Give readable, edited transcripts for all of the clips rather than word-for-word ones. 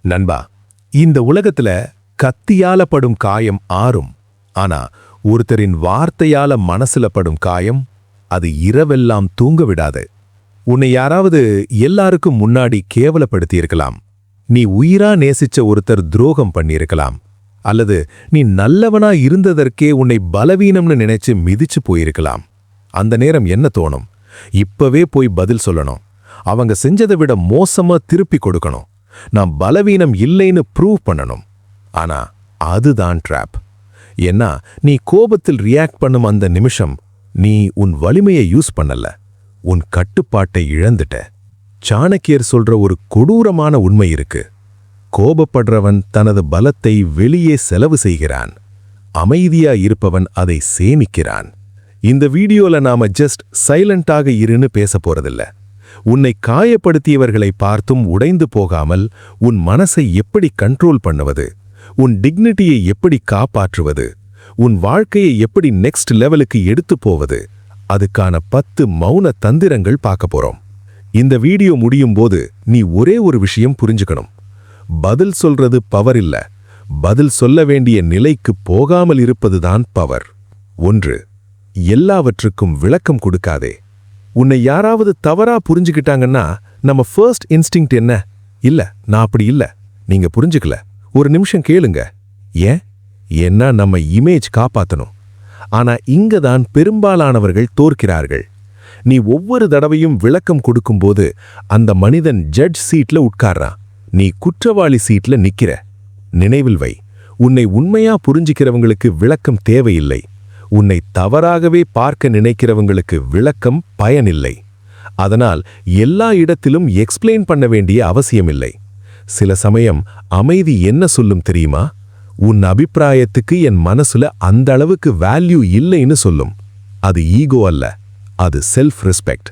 நண்பா, இந்த உலகத்துல கத்தியால படும் காயம் ஆறும். ஆனா ஒருத்தரின் வார்த்தையால மனசுல படும் காயம் அது இரவெல்லாம் தூங்க விடாது. உன்னை யாராவது எல்லாருக்கும் முன்னாடி கேவலப்படுத்தி இருக்கலாம். நீ உயிரா நேசிச்ச ஒருத்தர் துரோகம் பண்ணியிருக்கலாம். அல்லது நீ நல்லவனா இருந்ததற்கே உன்னை பலவீனம்னு நினைச்சு மிதிச்சு போயிருக்கலாம். அந்த நேரம் என்ன தோணும்? இப்பவே போய் பதில் சொல்லணும். அவங்க செஞ்சதை விட மோசமா திருப்பி கொடுக்கணும். நான் பலவீனம் இல்லைன்னு ப்ரூவ் பண்ணணும். ஆனா அதுதான் ட்ராப். ஏன்னா நீ கோபத்தில் ரியாக்ட் பண்ணும் அந்த நிமிஷம் நீ உன் வலிமையை யூஸ் பண்ணல, உன் கட்டுப்பாட்டை இழந்துட்ட. சாணக்கியர் சொல்ற ஒரு கொடூரமான உண்மை இருக்கு. கோபப்படுறவன் தனது பலத்தை வெளியே செலவு செய்கிறான், அமைதியா இருப்பவன் அதை சேமிக்கிறான். இந்த வீடியோல நாம ஜஸ்ட் சைலண்டாக இருன்னு பேச போறதில்ல. உன்னை காயப்படுத்தியவர்களை பார்த்தும் உடைந்து போகாமல் உன் மனசை எப்படி கண்ட்ரோல் பண்ணுவது, உன் டிக்னிட்டியை எப்படி காப்பாற்றுவது, உன் வாழ்க்கையை எப்படி நெக்ஸ்ட் லெவலுக்கு எடுத்து போவது, அதுக்கான 10 மௌன தந்திரங்கள் பார்க்க போறோம். இந்த வீடியோ முடியும் போது நீ ஒரே ஒரு விஷயம் புரிஞ்சுக்கணும். பதில் சொல்றது பவர் இல்ல, பதில் சொல்ல வேண்டிய நிலைக்கு போகாமல் இருப்பதுதான் பவர். 1. எல்லாவற்றுக்கும் விளக்கம் கொடுக்காதே. உன்னை யாராவது தவறா புரிஞ்சுக்கிட்டாங்கன்னா நம்ம ஃபர்ஸ்ட் இன்ஸ்டிங்க்ட் என்ன? இல்ல, நான் அப்படி இல்ல, நீங்க புரிஞ்சுக்கல, ஒரு நிமிஷம் கேளுங்க. ஏன்? ஏன்னா நம்ம இமேஜ் காப்பாத்தணும். ஆனா இங்கதான் பெரும்பாலானவர்கள் தோற்கிறார்கள். நீ ஒவ்வொரு தடவையும் விளக்கம் கொடுக்கும்போது அந்த மனிதன் ஜட்ஜ் சீட்ல உட்கார்றான், நீ குற்றவாளி சீட்ல நிக்கிற. நினைவில் வை, உன்னை உண்மையா புரிஞ்சிக்கிறவங்களுக்கு விளக்கம் தேவையில்லை. உன்னை தவறாகவே பார்க்க நினைக்கிறவங்களுக்கு விளக்கம் பயனில்லை. அதனால் எல்லா இடத்திலும் எக்ஸ்பிளைன் பண்ண வேண்டிய அவசியமில்லை. சில சமயம் அமைதி என்ன சொல்லும் தெரியுமா? உன் அபிப்பிராயத்துக்கு என் மனசுல அந்த அளவுக்கு வேல்யூ இல்லைன்னு சொல்லும். அது ஈகோ அல்ல, அது செல்ஃப் ரெஸ்பெக்ட்.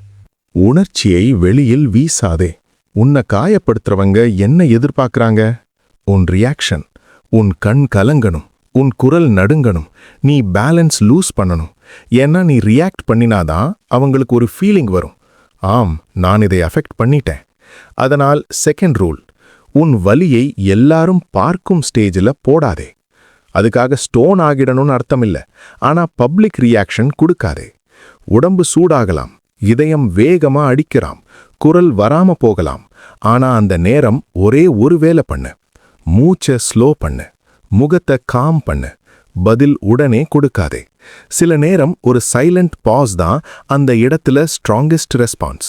உணர்ச்சியை வெளியில் வீசாதே. உன்னை காயப்படுத்துறவங்க என்ன எதிர்பார்க்கறாங்க? உன் ரியாக்ஷன். உன் கண் கலங்கணும், உன் குரல் நடுங்கணும், நீ பேலன்ஸ் லூஸ் பண்ணணும். ஏன்னா நீ ரியாக்ட் பண்ணினாதான் அவங்களுக்கு ஒரு ஃபீலிங் வரும், ஆம் நான் இதை அஃபெக்ட் பண்ணிட்டேன். அதனால் செகண்ட் ரூல், உன் வலியை எல்லாரும் பார்க்கும் ஸ்டேஜில் போடாதே. அதுக்காக ஸ்டோன் ஆகிடணும்னு அர்த்தமில்லை, ஆனா பப்ளிக் ரியாக்ஷன் கொடுக்காதே. உடம்பு சூடாகலாம், இதயம் வேகமா அடிக்கலாம், குரல் வராம போகலாம். ஆனா அந்த நேரம் ஒரே ஒரு வேலை பண்ணு. மூச்சை ஸ்லோ பண்ணு, முகத்தை காம் பண்ணு, பதில் உடனே கொடுக்காதே. சில நேரம் ஒரு சைலண்ட் பாஸ் தான் அந்த இடத்துல ஸ்ட்ராங்கஸ்ட் ரெஸ்பான்ஸ்.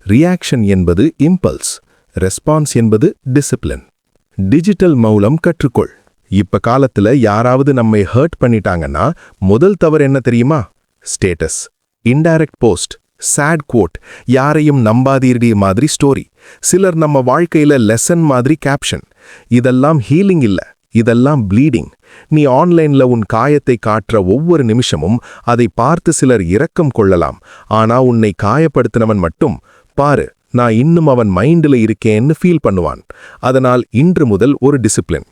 ரியாக்ஷன் என்பது இம்பல்ஸ், ரெஸ்பான்ஸ் என்பது டிசிப்ளின். டிஜிட்டல் மூலம் கற்றுக்கொள். இப்ப காலத்துல யாராவது நம்மை ஹர்ட் பண்ணிட்டாங்கன்னா முதல் தவறு என்ன தெரியுமா? Status, indirect post, sad quote, யாரையும் நம்பாதீர்டி மாதிரி ஸ்டோரி, சிலர் நம்ம வாழ்க்கையில லெசன் மாதிரி கேப்ஷன். இதெல்லாம் ஹீலிங் இல்ல, இதெல்லாம் ப்ளீடிங். நீ ஆன்லைன்ல உன் காயத்தை காட்டுற ஒவ்வொரு நிமிஷமும் அதை பார்த்து சிலர் இரக்கம் கொள்ளலாம். ஆனா உன்னை காயப்படுத்தினவன் மட்டும் பாரு, நான் இன்னும் அவன் மைண்டில் இருக்கேன்னு ஃபீல் பண்ணுவான். அதனால் இன்று முதல் ஒரு டிசிப்ளின்.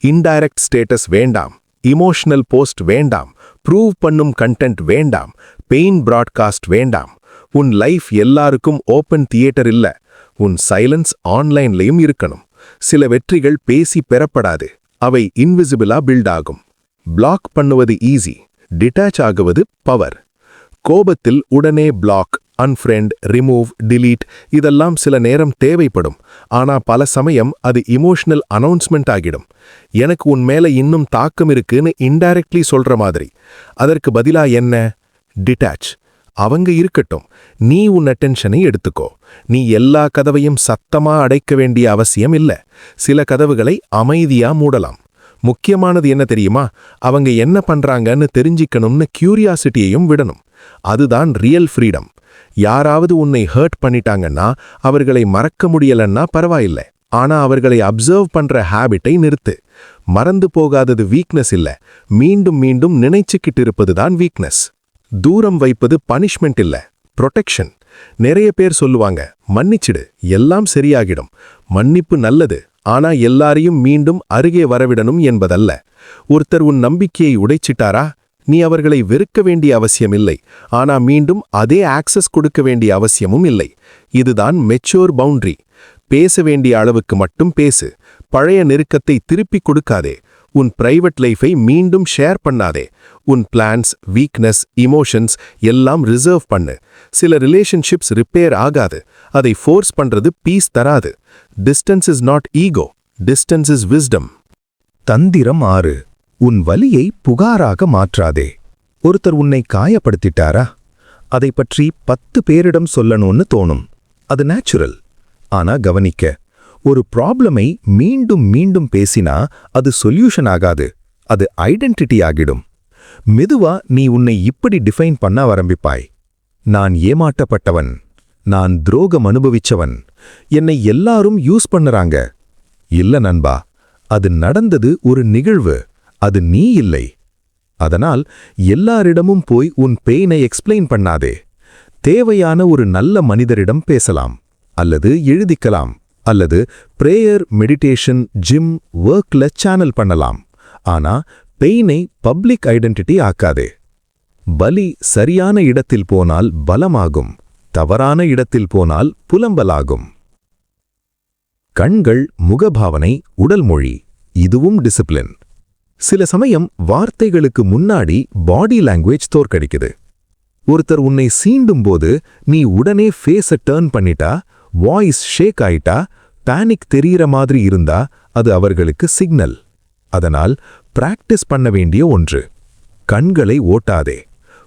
இன்டைரக்ட் ஸ்டேட்டஸ் வேண்டாம், இமோஷனல் போஸ்ட் வேண்டாம், ப்ரூவ் பண்ணும் கண்டென்ட் வேண்டாம், பெயின் பிராட்காஸ்ட் வேண்டாம். உன் லைஃப் எல்லாருக்கும் ஓப்பன் தியேட்டர் இல்ல. உன் சைலன்ஸ் ஆன்லைன்லையும் இருக்கணும். சில வெற்றிகள் பேசி பெறப்படாது, அவை இன்விசிபிளா பில்ட் ஆகும். பிளாக் பண்ணுவது ஈஸி, டிட்டாச் ஆகுவது பவர். கோபத்தில் உடனே பிளாக், அன்ஃப்ரெண்ட், ரிமூவ், டிலீட் இதெல்லாம் சில நேரம் தேவைப்படும். ஆனா பல சமயம் அது இமோஷனல் அனௌன்ஸ்மெண்ட் ஆகிடும். எனக்கு உன் மேல இன்னும் தாக்கம் இருக்குன்னு இன்டைரக்ட்லி சொல்ற மாதிரி. அதற்கு பதிலா என்ன? டிட்டாச். அவங்க இருக்கட்டும், நீ உன் அட்டென்ஷனை எடுத்துக்கோ. நீ எல்லா கதவையும் சத்தமா அடைக்க வேண்டிய அவசியம் இல்ல. சில கதவுகளை அமைதியா மூடலாம். முக்கியமானது என்ன தெரியுமா? அவங்க என்ன பண்றாங்கன்னு தெரிஞ்சிக்கணும்னு கியூரியாசிட்டியையும் விடணும். அதுதான் ரியல் ஃப்ரீடம். யாராவது உன்னை ஹர்ட் பண்ணிட்டாங்கன்னா அவர்களை மறக்க முடியலன்னா பரவாயில்லை, ஆனா அவர்களை அப்சர்வ் பண்ற ஹேபிட்டை நிறுத்து. மறந்து போகாதது வீக்னஸ் இல்ல, மீண்டும் மீண்டும் நினைச்சுக்கிட்டு இருப்பதுதான் வீக்னஸ். தூரம் வைப்பது பனிஷ்மெண்ட் இல்ல, ப்ரொடெக்ஷன். நிறைய பேர் சொல்லுவாங்க, மன்னிச்சிடு எல்லாம் சரியாகிடும். மன்னிப்பு நல்லது, ஆனா எல்லாரையும் மீண்டும் அருகே வரவிடணும் என்பதல்ல. ஒருத்தர் உன் நம்பிக்கையை உடைச்சிட்டாரா, நீ அவர்களை வெறுக்க வேண்டிய அவசியம் இல்லை, ஆனா மீண்டும் அதே ஆக்சஸ் கொடுக்க வேண்டிய அவசியமும் இல்லை. இதுதான் மெச்சூர் பவுண்டரி. பேச வேண்டிய அளவுக்கு மட்டும் பேசு, பழைய நெருக்கத்தை திருப்பிக் கொடுக்காதே. உன் பிரைவேட் லைஃபை மீண்டும் ஷேர் பண்ணாதே. உன் பிளான்ஸ், வீக்னஸ், இமோஷன்ஸ் எல்லாம் ரிசர்வ் பண்ணு. சில ரிலேஷன்ஷிப்ஸ் ரிப்பேர் ஆகாது. அதை ஃபோர்ஸ் பண்றது பீஸ் தராது. Distance is not ego, distance is wisdom. தந்திரம் 6. உன் வலியை புகாராக மாற்றாதே. ஒருத்தர் உன்னை காயப்படுத்திட்டாரா? அதை பற்றி 10 பேரிடம் சொல்லணும்னு தோணும். அது நேச்சுரல். ஆனா கவனிக்க, ஒரு ப்ராப்ளமை மீண்டும் மீண்டும் பேசினா அது சொல்யூஷன் ஆகாது. அது ஐடென்டிட்டி ஆகிடும். மெதுவா நீ உன்னை இப்படி டிஃபைன் பண்ண ஆரம்பிப்பாய். நான் ஏமாற்றப்பட்டவன், நான் துரோகம் அனுபவிச்சவன், என்னை எல்லாரும் யூஸ் பண்ணறாங்க. இல்ல நண்பா, அது நடந்தது ஒரு நிகழ்வு, அது நீ இல்லை. அதனால் எல்லாரிடமும் போய் உன் பெயினை எக்ஸ்பிளைன் பண்ணாதே. தேவையான ஒரு நல்ல மனிதரிடம் பேசலாம், அல்லது எழுதிக்கலாம், அல்லது பிரேயர், மெடிடேஷன், ஜிம், ஒர்க்ல சேனல் பண்ணலாம். ஆனா பெயினை பப்ளிக் ஐடென்டிட்டி ஆக்காதே. பலி சரியான இடத்தில் போனால் பலமாகும், தவறான இடத்தில் போனால் புலம்பலாகும். கண்கள், முகபாவனை, உடல் மொழி, இதுவும் டிசிப்ளின். சில சமயம் வார்த்தைகளுக்கு முன்னாடி பாடி லாங்குவேஜ் தோற்கடிக்குது. ஒருத்தர் உன்னை சீண்டும்போது நீ உடனே ஃபேஸை டர்ன் பண்ணிட்டா, வாய்ஸ் ஷேக் ஆயிட்டா, பேனிக் தெரியற மாதிரி இருந்தா அது அவர்களுக்கு சிக்னல். அதனால் பிராக்டிஸ் பண்ண வேண்டிய ஒன்று. கண்களை ஓட்டாதே,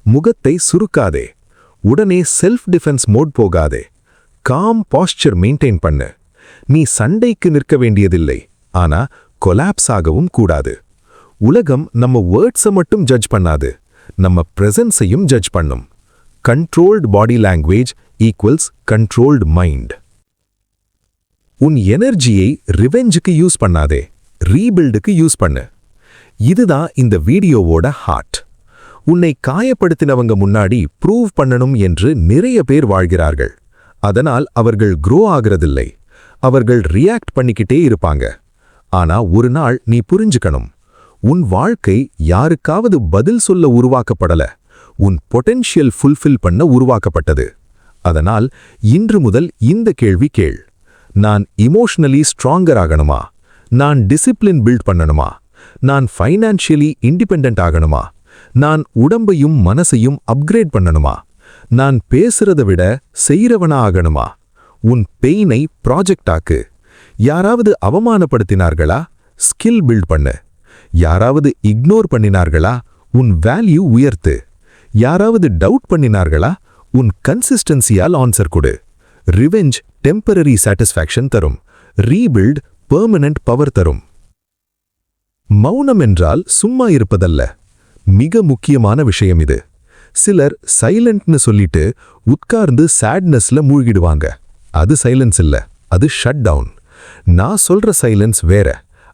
முகத்தை சுருக்காதே, உடனே செல்ஃப் டிஃபென்ஸ் மோட் போகாதே. காம் பாஸ்சர் மெயின்டைன் பண்ணு. நீ சண்டைக்கு நிற்க வேண்டியதில்லை, ஆனா கொலாப்ஸ் ஆகவும் கூடாது. உலகம் நம்ம வேர்ட்ஸை மட்டும் ஜட்ஜ் பண்ணாது, நம்ம பிரசன்ஸையும் ஜட்ஜ் பண்ணும். Controlled body language equals controlled mind. உன் எனர்ஜியை ரிவெஞ்சுக்கு யூஸ் பண்ணாதே, ரீபில்டுக்கு யூஸ் பண்ணு. இதுதான் இந்த வீடியோவோட ஹார்ட். உன்னை காயப்படுத்தினவங்க முன்னாடி ப்ரூவ் பண்ணணும் என்று நிறைய பேர் வாழ்கிறார்கள். அதனால் அவர்கள் க்ரோ ஆகிறதில்லை, அவர்கள் ரியாக்ட் பண்ணிக்கிட்டே இருப்பாங்க. ஆனா ஒரு நாள் நீ புரிஞ்சுக்கணும், உன் வாழ்க்கை யாருக்காவது பதில் சொல்ல உருவாக்கப்படல, உன் பொட்டென்ஷியல் ஃபுல்ஃபில் பண்ண உருவாக்கப்பட்டது. அதனால் இன்று முதல் இந்த கேள்வி கேள். நான் இமோஷனலி ஸ்ட்ராங்கர் ஆகணுமா? நான் டிசிப்ளின் பில்ட் பண்ணணுமா? நான் ஃபைனான்ஷியலி இண்டிபெண்டன்ட் ஆகணுமா? நான் உடம்பையும் மனசையும் அப்கிரேட் பண்ணணுமா? நான் பேசுறதை விட செய்யறவனா ஆகணுமா? உன் பெயினை ப்ராஜெக்ட் ஆக்கு. யாராவது அவமானப்படுத்தினார்களா? ஸ்கில் பில்ட் பண்ணு. யாராவது இக்னோர் பண்ணினார்களா? உன் வேல்யூ உயர்த்து. யாராவது டவுட் பண்ணினார்களா? உன் கன்சிஸ்டன்சியால் ஆன்சர் கொடு. ரிவெஞ்ச் டெம்பரரி சாட்டிஸ்ஃபேக்ஷன் தரும், ரீபில்ட் பெர்மனன்ட் பவர் தரும். மௌனம் என்றால் சும்மா இருப்பதல்ல. மிக முக்கியமான விஷயம் இது. சிலர் சைலண்ட்னு சொல்லிட்டு உட்கார்ந்து சேட்னஸ்ல மூழ்கிடுவாங்க. அது சைலன்ஸ் இல்ல, அது ஷட் டவுன். நான் சொல்ற சைலன்ஸ் வேற.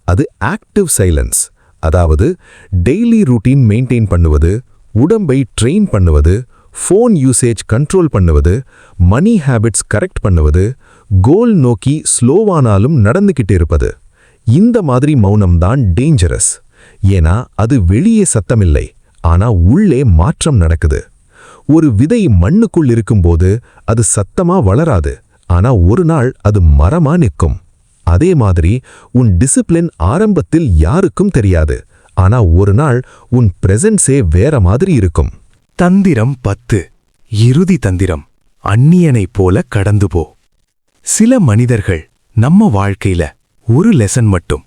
அது ஆக்டிவ் சைலன்ஸ். அதாவது டெய்லி ரூட்டீன் மெயின்டைன் பண்ணுவது, உடம்பை ட்ரெயின் பண்ணுவது, ஃபோன் யூசேஜ் கண்ட்ரோல் பண்ணுவது, மணி ஹேபிட்ஸ் கரெக்ட் பண்ணுவது, கோல் நோக்கி ஸ்லோவானாலும் நடந்துகிட்டு இருப்பது. இந்த மாதிரி மௌனம்தான் டேஞ்சரஸ். ஏன்னா அது வெளியே சத்தமில்லை, ஆனா உள்ளே மாற்றம் நடக்குது. ஒரு விதை மண்ணுக்குள் இருக்கும்போது அது சத்தமா வளராது, ஆனா ஒரு நாள் அது மரமா நிற்கும். அதே மாதிரி உன் டிசிப்ளின் ஆரம்பத்தில் யாருக்கும் தெரியாது, ஆனா ஒரு நாள் உன் பிரசன்ஸே வேற மாதிரி இருக்கும். தந்திரம் 10. இறுதி தந்திரம். அந்நியனைப் போல கடந்து போ. சில மனிதர்கள் நம்ம வாழ்க்கையில ஒரு லெசன் மட்டும்.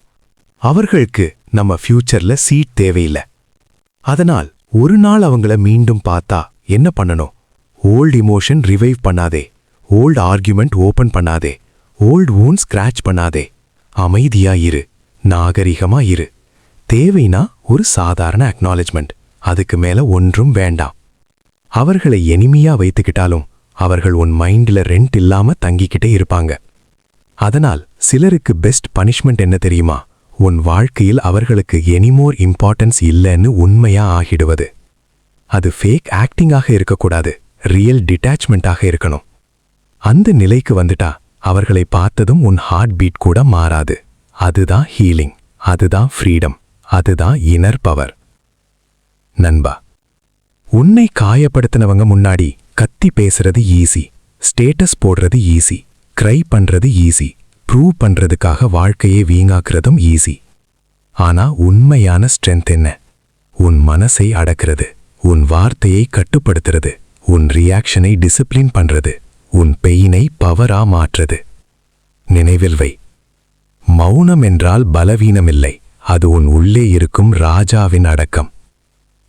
அவர்களுக்கு நம்ம ஃபியூச்சர்ல சீட் தேவையில்ல. அதனால் ஒரு நாள் அவங்கள மீண்டும் பார்த்தா என்ன பண்ணணும்? ஓல்ட் இமோஷன் ரிவைவ் பண்ணாதே, ஓல்ட் ஆர்குமெண்ட் ஓபன் பண்ணாதே, ஓல்ட் வூண்ட் ஸ்கிராச் பண்ணாதே. அமைதியா இரு, நாகரிகமா இரு. தேவைனா ஒரு சாதாரண அக்னாலஜ்மெண்ட், அதுக்கு மேல ஒன்றும் வேண்டாம். அவர்களை எனிமியா வைத்துக்கிட்டாலும் அவர்கள் உன் மைண்ட்ல ரெண்ட் இல்லாம தங்கிக்கிட்டே இருப்பாங்க. அதனால் சிலருக்கு பெஸ்ட் பனிஷ்மெண்ட் என்ன தெரியுமா? உன் வாழ்க்கையில் அவர்களுக்கு எனிமோர் இம்பார்ட்டன்ஸ் இல்லைன்னு உண்மையா ஆகிடுவது. அது ஃபேக் ஆக்டிங்காக இருக்கக்கூடாது, ரியல் டிட்டாச்மெண்டாக இருக்கணும். அந்த நிலைக்கு வந்துட்டா அவர்களை பார்த்ததும் உன் ஹார்ட் பீட் கூட மாறாது. அதுதான் ஹீலிங், அதுதான் ஃப்ரீடம், அதுதான் இன்னர் பவர். நண்பா, உன்னை காயப்படுத்தினவங்க முன்னாடி கத்தி பேசுறது ஈஸி, ஸ்டேட்டஸ் போடுறது ஈஸி, கிரை பண்றது ஈஸி, ப்ரூவ் பண்றதுக்காக வாழ்க்கையை வீணாக்குறதும் ஈஸி. ஆனா உண்மையான ஸ்ட்ரென்த் என்ன? உன் மனசை அடக்கிறது, உன் வார்த்தையை கட்டுப்படுத்துறது, உன் ரியாக்ஷனை டிசிப்ளின் பண்றது, உன் பெயினை பவரா மாற்றுறது. நினைவில் வை, மௌனம் என்றால் பலவீனமில்லை, அது உன் உள்ளே இருக்கும் ராஜாவின் அடக்கம்.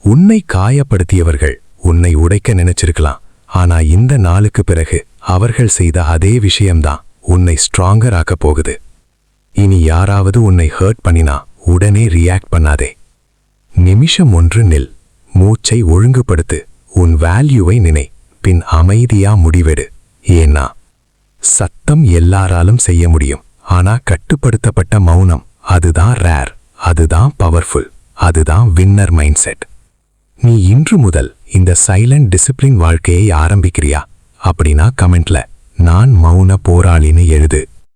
உன்னை காயப்படுத்தியவர்கள் உன்னை உடைக்க நினைச்சிருக்கலாம், ஆனா இந்த நாளுக்கு பிறகு அவர்கள் செய்த அதே விஷயம்தான் உன்னை ஸ்ட்ராங்கர் ஆக்க போகுது. இனி யாராவது உன்னை ஹர்ட் பண்ணினா உடனே ரியாக்ட் பண்ணாதே. நிமிஷம் ஒன்று நில், மூச்சை ஒழுங்குபடுத்து, உன் வேல்யூவை நினை, பின் அமைதியா முடிவெடு. ஏன்னா சத்தம் எல்லாராலும் செய்ய முடியும், ஆனா கட்டுப்படுத்தப்பட்ட மௌனம் அதுதான் ரேர், அதுதான் பவர்ஃபுல், அதுதான் வின்னர் மைண்ட் செட். நீ இன்று முதல் இந்த சைலண்ட் டிசிப்ளின் வாழ்க்கையை ஆரம்பிக்கிறியா? அப்படின்னா கமெண்ட்ல நான் மௌன போராளின்னு எழுது.